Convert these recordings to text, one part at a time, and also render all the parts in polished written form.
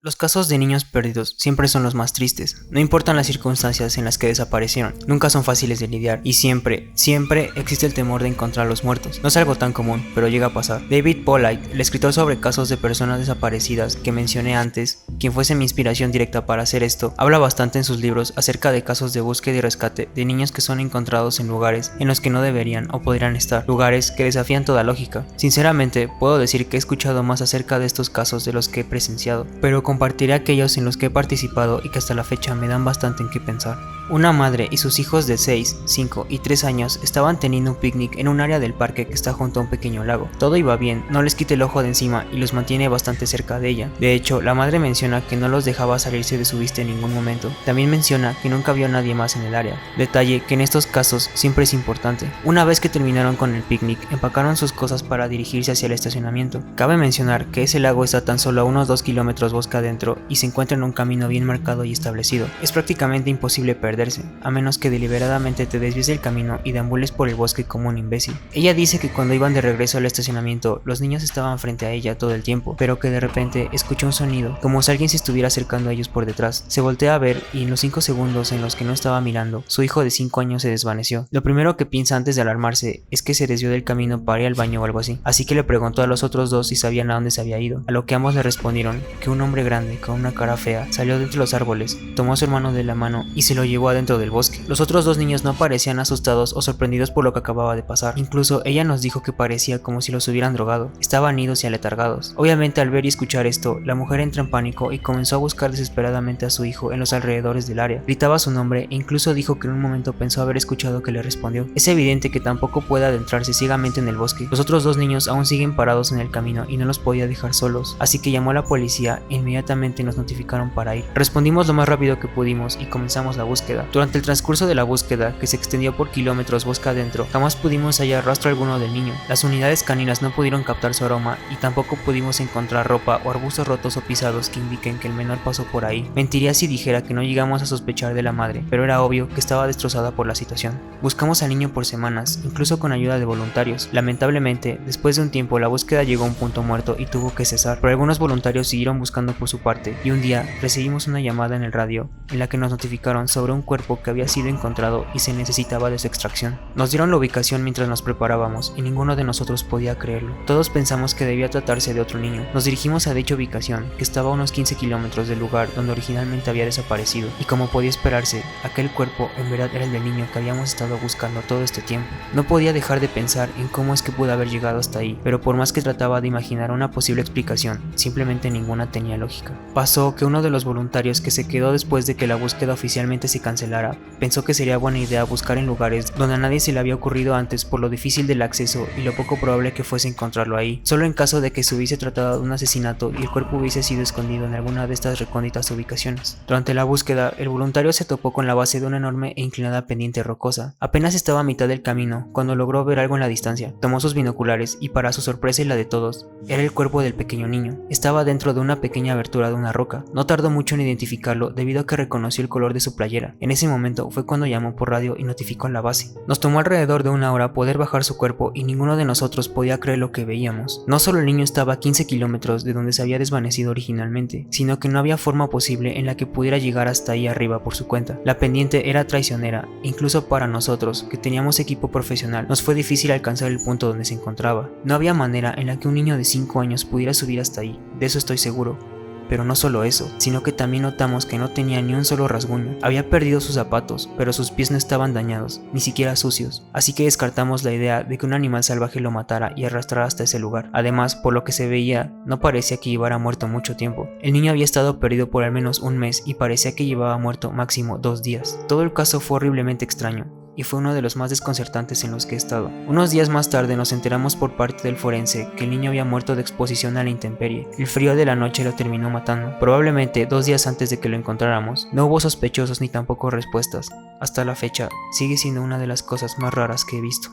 Los casos de niños perdidos siempre son los más tristes. No importan las circunstancias en las que desaparecieron, nunca son fáciles de lidiar y siempre existe el temor de encontrarlos muertos. No es algo tan común, pero llega a pasar. David Pollitt, el escritor sobre casos de personas desaparecidas que mencioné antes, quien fuese mi inspiración directa para hacer esto, habla bastante en sus libros acerca de casos de búsqueda y rescate de niños que son encontrados en lugares en los que no deberían o podrían estar, lugares que desafían toda lógica. Sinceramente, puedo decir que he escuchado más acerca de estos casos de los que he presenciado, pero compartiré aquellos en los que he participado y que hasta la fecha me dan bastante en qué pensar. Una madre y sus hijos de 6, 5 y 3 años estaban teniendo un picnic en un área del parque que está junto a un pequeño lago. Todo iba bien, no les quita el ojo de encima y los mantiene bastante cerca de ella. De hecho, la madre menciona que no los dejaba salirse de su vista en ningún momento. También menciona que nunca vio a nadie más en el área. Detalle que en estos casos siempre es importante. Una vez que terminaron con el picnic, empacaron sus cosas para dirigirse hacia el estacionamiento. Cabe mencionar que ese lago está tan solo a unos 2 kilómetros bosque adentro y se encuentra en un camino bien marcado y establecido. Es prácticamente imposible perderse, a menos que deliberadamente te desvíes del camino y deambules por el bosque como un imbécil. Ella dice que cuando iban de regreso al estacionamiento, los niños estaban frente a ella todo el tiempo, pero que de repente escuchó un sonido, como si alguien se estuviera acercando a ellos por detrás. Se voltea a ver y en los 5 segundos en los que no estaba mirando, su hijo de 5 años se desvaneció. Lo primero que piensa antes de alarmarse es que se desvió del camino para ir al baño o algo así, así que le preguntó a los otros dos si sabían a dónde se había ido, a lo que ambos le respondieron que un hombre grande con una cara fea salió de entre los árboles, tomó a su hermano de la mano y se lo llevó adentro del bosque. Los otros dos niños no parecían asustados o sorprendidos por lo que acababa de pasar. Incluso ella nos dijo que parecía como si los hubieran drogado. Estaban idos y aletargados. Obviamente, al ver y escuchar esto, la mujer entra en pánico y comenzó a buscar desesperadamente a su hijo en los alrededores del área. Gritaba su nombre e incluso dijo que en un momento pensó haber escuchado que le respondió. Es evidente que tampoco puede adentrarse ciegamente en el bosque. Los otros dos niños aún siguen parados en el camino y no los podía dejar solos, así que llamó a la policía e inmediatamente nos notificaron para ir. Respondimos lo más rápido que pudimos y comenzamos la búsqueda. Durante el transcurso de la búsqueda, que se extendió por kilómetros bosque adentro, jamás pudimos hallar rastro alguno del niño. Las unidades caninas no pudieron captar su aroma y tampoco pudimos encontrar ropa o arbustos rotos o pisados que indiquen que el menor pasó por ahí. Mentiría si dijera que no llegamos a sospechar de la madre, pero era obvio que estaba destrozada por la situación. Buscamos al niño por semanas, incluso con ayuda de voluntarios. Lamentablemente, después de un tiempo la búsqueda llegó a un punto muerto y tuvo que cesar, pero algunos voluntarios siguieron buscando por su parte y un día recibimos una llamada en el radio en la que nos notificaron sobre un cuerpo que había sido encontrado y se necesitaba de su extracción. Nos dieron la ubicación mientras nos preparábamos y ninguno de nosotros podía creerlo. Todos pensamos que debía tratarse de otro niño. Nos dirigimos a dicha ubicación, que estaba a unos 15 kilómetros del lugar donde originalmente había desaparecido, y como podía esperarse, aquel cuerpo en verdad era el del niño que habíamos estado buscando todo este tiempo. No podía dejar de pensar en cómo es que pudo haber llegado hasta ahí, pero por más que trataba de imaginar una posible explicación, simplemente ninguna tenía lógica. Pasó que uno de los voluntarios que se quedó después de que la búsqueda oficialmente se cancelara, pensó que sería buena idea buscar en lugares donde a nadie se le había ocurrido antes por lo difícil del acceso y lo poco probable que fuese encontrarlo ahí, solo en caso de que se hubiese tratado de un asesinato y el cuerpo hubiese sido escondido en alguna de estas recónditas ubicaciones. Durante la búsqueda, el voluntario se topó con la base de una enorme e inclinada pendiente rocosa. Apenas estaba a mitad del camino cuando logró ver algo en la distancia. Tomó sus binoculares y, para su sorpresa y la de todos, era el cuerpo del pequeño niño. Estaba dentro de una pequeña abertura de una roca. No tardó mucho en identificarlo debido a que reconoció el color de su playera. En ese momento fue cuando llamó por radio y notificó a la base. Nos tomó alrededor de una hora poder bajar su cuerpo y ninguno de nosotros podía creer lo que veíamos. No solo el niño estaba a 15 kilómetros de donde se había desvanecido originalmente, sino que no había forma posible en la que pudiera llegar hasta ahí arriba por su cuenta. La pendiente era traicionera, incluso para nosotros, que teníamos equipo profesional, nos fue difícil alcanzar el punto donde se encontraba. No había manera en la que un niño de 5 años pudiera subir hasta ahí, de eso estoy seguro. Pero no solo eso, sino que también notamos que no tenía ni un solo rasguño. Había perdido sus zapatos, pero sus pies no estaban dañados, ni siquiera sucios, así que descartamos la idea de que un animal salvaje lo matara y arrastrara hasta ese lugar. Además, por lo que se veía, no parecía que llevara muerto mucho tiempo. El niño había estado perdido por al menos un mes y parecía que llevaba muerto máximo 2 días. Todo el caso fue horriblemente extraño, y fue uno de los más desconcertantes en los que he estado. Unos días más tarde nos enteramos por parte del forense que el niño había muerto de exposición a la intemperie. El frío de la noche lo terminó matando. Probablemente 2 días antes de que lo encontráramos. No hubo sospechosos ni tampoco respuestas. Hasta la fecha, sigue siendo una de las cosas más raras que he visto.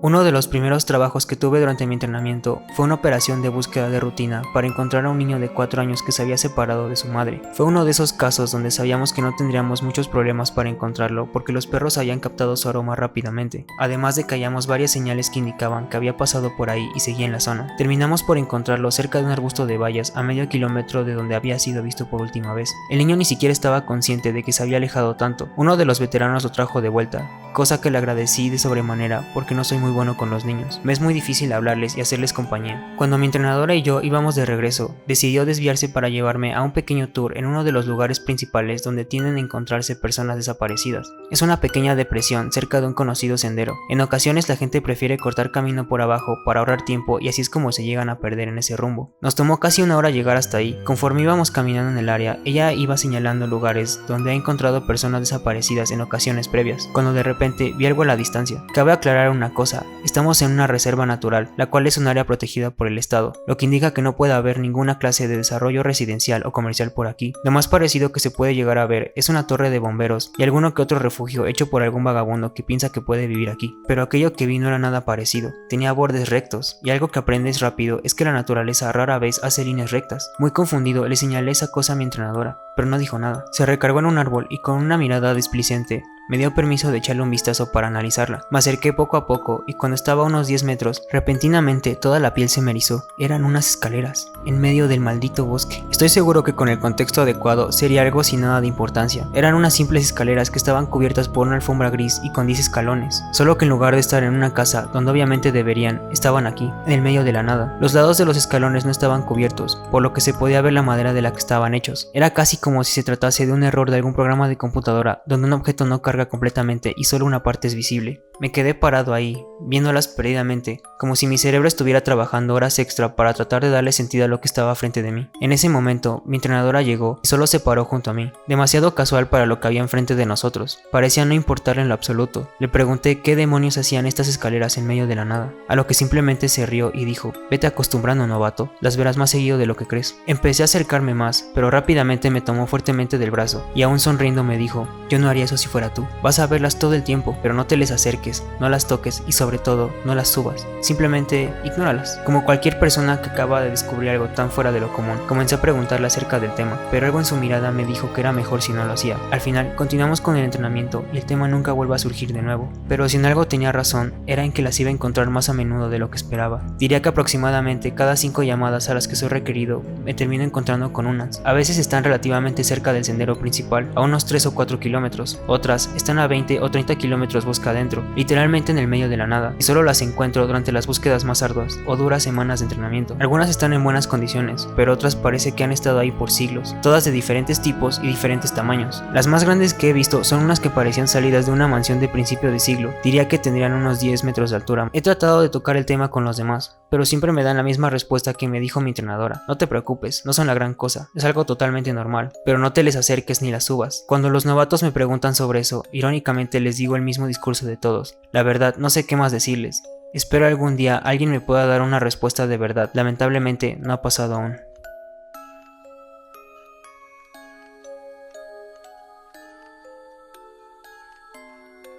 Uno de los primeros trabajos que tuve durante mi entrenamiento fue una operación de búsqueda de rutina para encontrar a un niño de 4 años que se había separado de su madre. Fue uno de esos casos donde sabíamos que no tendríamos muchos problemas para encontrarlo porque los perros habían captado su aroma rápidamente, además de que hallamos varias señales que indicaban que había pasado por ahí y seguía en la zona. Terminamos por encontrarlo cerca de un arbusto de bayas a medio kilómetro de donde había sido visto por última vez. El niño ni siquiera estaba consciente de que se había alejado tanto. Uno de los veteranos lo trajo de vuelta, cosa que le agradecí de sobremanera porque no soy muy bueno con los niños. Me es muy difícil hablarles y hacerles compañía. Cuando mi entrenadora y yo íbamos de regreso, decidió desviarse para llevarme a un pequeño tour en uno de los lugares principales donde tienden a encontrarse personas desaparecidas. Es una pequeña depresión cerca de un conocido sendero. En ocasiones la gente prefiere cortar camino por abajo para ahorrar tiempo y así es como se llegan a perder en ese rumbo. Nos tomó casi una hora llegar hasta ahí. Conforme íbamos caminando en el área, ella iba señalando lugares donde ha encontrado personas desaparecidas en ocasiones previas, cuando de repente vi algo a la distancia. Cabe aclarar una cosa, estamos en una reserva natural, la cual es un área protegida por el estado, lo que indica que no puede haber ninguna clase de desarrollo residencial o comercial por aquí. Lo más parecido que se puede llegar a ver es una torre de bomberos y alguno que otro refugio hecho por algún vagabundo que piensa que puede vivir aquí, pero aquello que vi no era nada parecido, tenía bordes rectos, y algo que aprendes rápido es que la naturaleza rara vez hace líneas rectas. Muy confundido le señalé esa cosa a mi entrenadora, pero no dijo nada. Se recargó en un árbol y con una mirada displicente me dio permiso de echarle un vistazo para analizarla. Me acerqué poco a poco y cuando estaba a unos 10 metros, repentinamente toda la piel se me erizó. Eran unas escaleras, en medio del maldito bosque. Estoy seguro que con el contexto adecuado sería algo sin nada de importancia. Eran unas simples escaleras que estaban cubiertas por una alfombra gris y con 10 escalones. Solo que en lugar de estar en una casa, donde obviamente deberían, estaban aquí, en el medio de la nada. Los lados de los escalones no estaban cubiertos, por lo que se podía ver la madera de la que estaban hechos. Era casi como si se tratase de un error de algún programa de computadora, donde un objeto no carga completamente y solo una parte es visible. Me quedé parado ahí, viéndolas perdidamente, como si mi cerebro estuviera trabajando horas extra para tratar de darle sentido a lo que estaba frente de mí. En ese momento, mi entrenadora llegó y solo se paró junto a mí, demasiado casual para lo que había enfrente de nosotros. Parecía no importarle en lo absoluto. Le pregunté qué demonios hacían estas escaleras en medio de la nada, a lo que simplemente se rió y dijo: vete acostumbrando, novato, las verás más seguido de lo que crees. Empecé a acercarme más, pero rápidamente me tomó fuertemente del brazo y aún sonriendo me dijo: yo no haría eso si fuera tú. Vas a verlas todo el tiempo, pero no te les acerques, no las toques y sobre todo no las subas. Simplemente ignóralas. Como cualquier persona que acaba de descubrir algo tan fuera de lo común, comencé a preguntarle acerca del tema, pero algo en su mirada me dijo que era mejor si no lo hacía. Al final continuamos con el entrenamiento y el tema nunca vuelve a surgir de nuevo. Pero si en algo tenía razón, era en que las iba a encontrar más a menudo de lo que esperaba. Diría que aproximadamente cada 5 llamadas a las que soy requerido me termino encontrando con unas. A veces están relativamente cerca del sendero principal, a unos 3 o 4 kilómetros. Otras están a 20 o 30 kilómetros bosque adentro, literalmente en el medio de la nada, y solo las encuentro durante las búsquedas más arduas o duras semanas de entrenamiento. Algunas están en buenas condiciones, pero otras parece que han estado ahí por siglos, todas de diferentes tipos y diferentes tamaños. Las más grandes que he visto son unas que parecían salidas de una mansión de principio de siglo, diría que tendrían unos 10 metros de altura. He tratado de tocar el tema con los demás, pero siempre me dan la misma respuesta que me dijo mi entrenadora: no te preocupes, no son la gran cosa, es algo totalmente normal, pero no te les acerques ni las subas. Cuando los novatos me preguntan sobre eso, irónicamente les digo el mismo discurso de todos. La verdad, no sé qué más decirles. Espero algún día alguien me pueda dar una respuesta de verdad. Lamentablemente no ha pasado aún.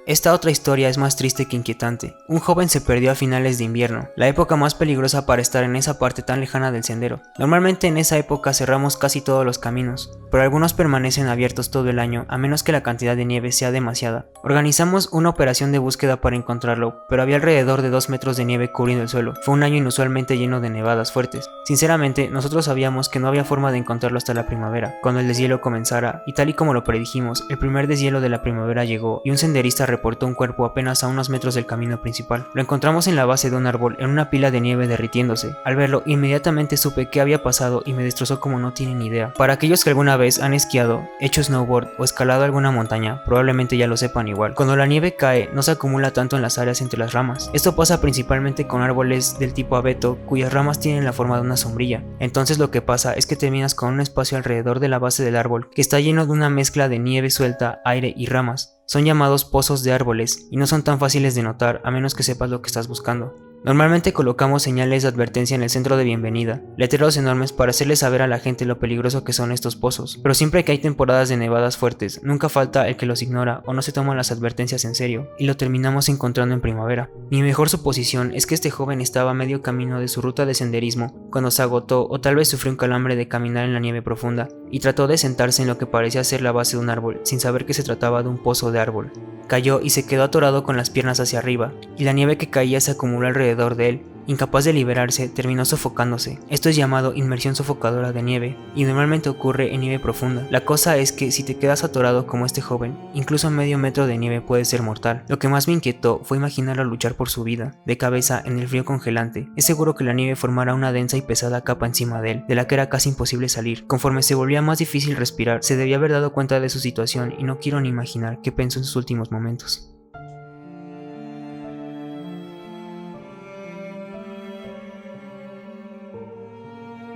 Esta otra historia es más triste que inquietante. Un joven se perdió a finales de invierno, la época más peligrosa para estar en esa parte tan lejana del sendero. Normalmente en esa época cerramos casi todos los caminos, pero algunos permanecen abiertos todo el año a menos que la cantidad de nieve sea demasiada. Organizamos una operación de búsqueda para encontrarlo, pero había alrededor de 2 metros de nieve cubriendo el suelo. Fue un año inusualmente lleno de nevadas fuertes. Sinceramente, nosotros sabíamos que no había forma de encontrarlo hasta la primavera, cuando el deshielo comenzara, y tal y como lo predijimos, el primer deshielo de la primavera llegó y un senderista reportó un cuerpo apenas a unos metros del camino principal. Lo encontramos en la base de un árbol en una pila de nieve derritiéndose. Al verlo, inmediatamente supe qué había pasado y me destrozó como no tienen idea. Para aquellos que alguna vez han esquiado, hecho snowboard o escalado alguna montaña, probablemente ya lo sepan igual. Cuando la nieve cae, no se acumula tanto en las áreas entre las ramas. Esto pasa principalmente con árboles del tipo abeto, cuyas ramas tienen la forma de una sombrilla. Entonces lo que pasa es que terminas con un espacio alrededor de la base del árbol que está lleno de una mezcla de nieve suelta, aire y ramas. Son llamados pozos de árboles y no son tan fáciles de notar a menos que sepas lo que estás buscando. Normalmente colocamos señales de advertencia en el centro de bienvenida, letreros enormes para hacerle saber a la gente lo peligroso que son estos pozos, pero siempre que hay temporadas de nevadas fuertes, nunca falta el que los ignora o no se toman las advertencias en serio, y lo terminamos encontrando en primavera. Mi mejor suposición es que este joven estaba a medio camino de su ruta de senderismo cuando se agotó o tal vez sufrió un calambre de caminar en la nieve profunda, y trató de sentarse en lo que parecía ser la base de un árbol, sin saber que se trataba de un pozo de árbol. Cayó y se quedó atorado con las piernas hacia arriba, y la nieve que caía se acumuló alrededor de él. Incapaz de liberarse, terminó sofocándose. Esto es llamado inmersión sofocadora de nieve, y normalmente ocurre en nieve profunda. La cosa es que si te quedas atorado como este joven, incluso medio metro de nieve puede ser mortal. Lo que más me inquietó fue imaginarlo luchar por su vida, de cabeza en el frío congelante. Es seguro que la nieve formará una densa y pesada capa encima de él, de la que era casi imposible salir. Conforme se volvía más difícil respirar, se debía haber dado cuenta de su situación y no quiero ni imaginar qué pensó en sus últimos momentos.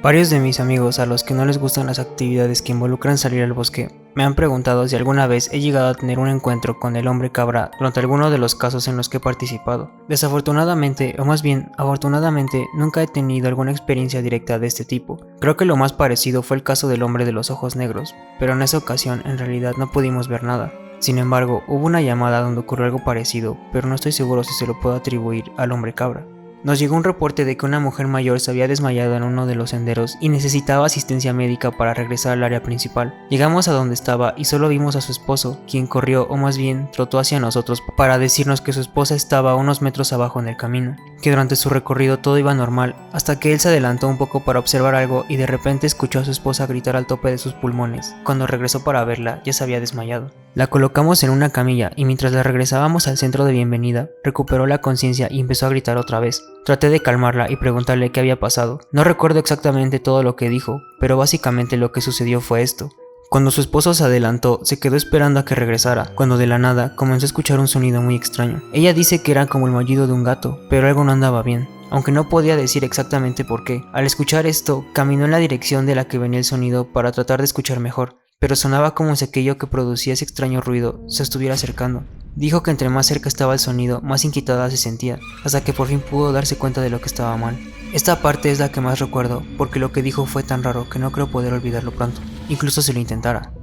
Varios de mis amigos a los que no les gustan las actividades que involucran salir al bosque me han preguntado si alguna vez he llegado a tener un encuentro con el hombre cabra durante alguno de los casos en los que he participado. Desafortunadamente, o más bien afortunadamente, nunca he tenido alguna experiencia directa de este tipo. Creo que lo más parecido fue el caso del hombre de los ojos negros, pero en esa ocasión en realidad no pudimos ver nada. Sin embargo, hubo una llamada donde ocurrió algo parecido, pero no estoy seguro si se lo puedo atribuir al hombre cabra. Nos llegó un reporte de que una mujer mayor se había desmayado en uno de los senderos y necesitaba asistencia médica para regresar al área principal. Llegamos a donde estaba y solo vimos a su esposo, quien corrió o más bien trotó hacia nosotros para decirnos que su esposa estaba a unos metros abajo en el camino, que durante su recorrido todo iba normal, hasta que él se adelantó un poco para observar algo y de repente escuchó a su esposa gritar al tope de sus pulmones. Cuando regresó para verla, ya se había desmayado. La colocamos en una camilla y mientras la regresábamos al centro de bienvenida, recuperó la conciencia y empezó a gritar otra vez. Traté de calmarla y preguntarle qué había pasado. No recuerdo exactamente todo lo que dijo, pero básicamente lo que sucedió fue esto. Cuando su esposo se adelantó, se quedó esperando a que regresara, cuando de la nada comenzó a escuchar un sonido muy extraño. Ella dice que era como el maullido de un gato, pero algo no andaba bien, aunque no podía decir exactamente por qué. Al escuchar esto, caminó en la dirección de la que venía el sonido para tratar de escuchar mejor, pero sonaba como si aquello que producía ese extraño ruido se estuviera acercando. Dijo que entre más cerca estaba el sonido, más inquietada se sentía, hasta que por fin pudo darse cuenta de lo que estaba mal. Esta parte es la que más recuerdo, porque lo que dijo fue tan raro que no creo poder olvidarlo pronto, incluso si lo intentara.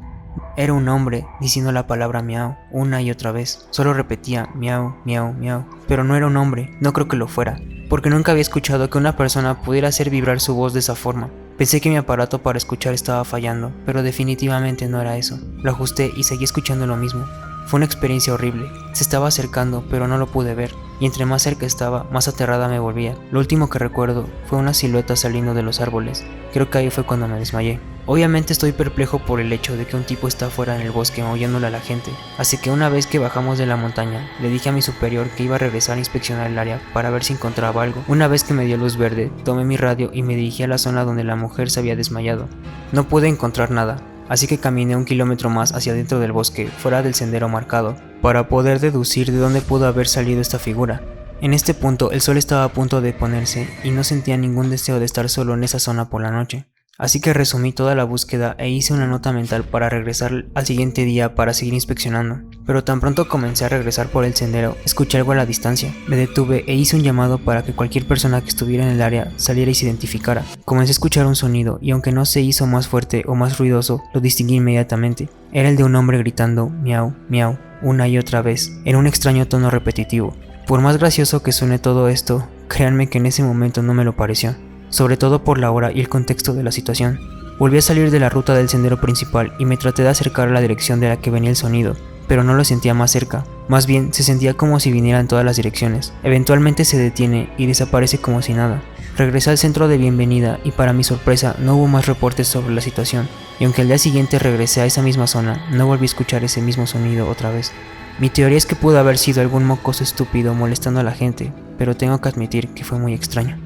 Era un hombre diciendo la palabra miau una y otra vez. Solo repetía miau, miau, miau, pero no era un hombre, no creo que lo fuera, porque nunca había escuchado que una persona pudiera hacer vibrar su voz de esa forma. Pensé que mi aparato para escuchar estaba fallando, pero definitivamente no era eso. Lo ajusté y seguí escuchando lo mismo. Fue una experiencia horrible. Se estaba acercando, pero no lo pude ver, y entre más cerca estaba, más aterrada me volvía. Lo último que recuerdo fue una silueta saliendo de los árboles. Creo que ahí fue cuando me desmayé. Obviamente estoy perplejo por el hecho de que un tipo está afuera en el bosque maullándole a la gente, así que una vez que bajamos de la montaña, le dije a mi superior que iba a regresar a inspeccionar el área para ver si encontraba algo. Una vez que me dio luz verde, tomé mi radio y me dirigí a la zona donde la mujer se había desmayado. No pude encontrar nada, así que caminé 1 kilómetro más hacia dentro del bosque, fuera del sendero marcado, para poder deducir de dónde pudo haber salido esta figura. En este punto el sol estaba a punto de ponerse y no sentía ningún deseo de estar solo en esa zona por la noche. Así que resumí toda la búsqueda e hice una nota mental para regresar al siguiente día para seguir inspeccionando. Pero tan pronto comencé a regresar por el sendero, escuché algo a la distancia. Me detuve e hice un llamado para que cualquier persona que estuviera en el área saliera y se identificara. Comencé a escuchar un sonido y aunque no se hizo más fuerte o más ruidoso, lo distinguí inmediatamente. Era el de un hombre gritando miau, miau, una y otra vez, en un extraño tono repetitivo. Por más gracioso que suene todo esto, créanme que en ese momento no me lo pareció. Sobre todo por la hora y el contexto de la situación. Volví a salir de la ruta del sendero principal y me traté de acercar a la dirección de la que venía el sonido, pero no lo sentía más cerca, más bien se sentía como si viniera en todas las direcciones. Eventualmente se detiene y desaparece como si nada. Regresé al centro de bienvenida y para mi sorpresa no hubo más reportes sobre la situación, y aunque al día siguiente regresé a esa misma zona, no volví a escuchar ese mismo sonido otra vez. Mi teoría es que pudo haber sido algún mocoso estúpido molestando a la gente, pero tengo que admitir que fue muy extraño.